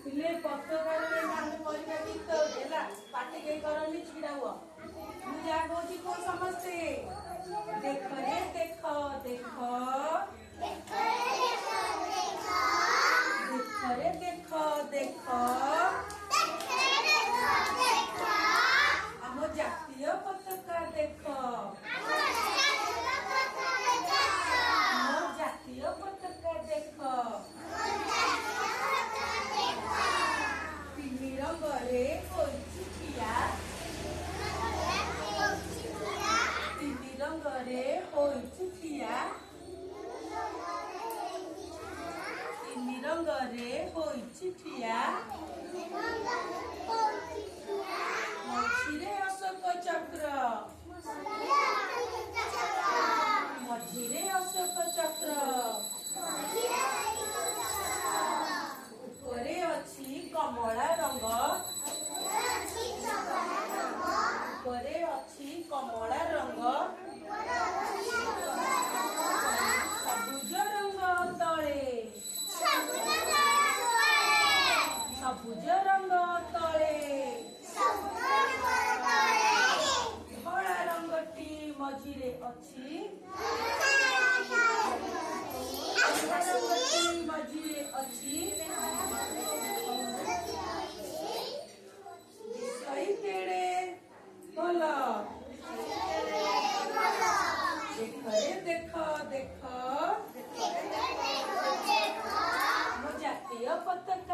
ପିଲେ ପତ୍ରକାରରେ ଆମେ କରିବା ଗୀତ ହେଲା ପାଟି କେହି କରନି ଛିଡ଼ା ହୁଅ ମୁଁ ଯାହା କହୁଛି କୁହ ସମସ୍ତେ ଦେଖରେ ଦେଖ ଦେଖ ଦେଖରେ ଦେଖ ଦେଖ ଆମ ଜାତୀୟ ପତାକା ଦେଖ ଆମ ଜାତୀୟ ପତାକା ଦେଖ ତିନି ରଙ୍ଗରେ ହୋଇଛି ଠିଆ ତିନି ରଙ୍ଗରେ ହୋଇଛି ଠିଆ ତିନି ରଙ୍ଗରେ ହୋଇଛି ଠିଆ ମଝିରେ ଅଶୋକ ଚକ୍ର ମଝିରେ ଅଶୋକ ଚକ୍ର ଉପରେ ଅଛି କମଳା ରଙ୍ଗ ଉପରେ ଅଛି କମଳା ରଙ୍ଗ ସବୁଜ ରଙ୍ଗ ତଳେ ସବୁଜ ରଙ୍ଗ ତଳେ ଧଳା ରଙ୍ଗଟି ମଝିରେ ଅଛି ଧଳା ରଙ୍ଗଟି ମଝିରେ ଅଛି କେଡ଼େ ଭଲ ଦେଖରେ ଦେଖ ଦେଖ ଆମ ଜାତୀୟ ପତାକା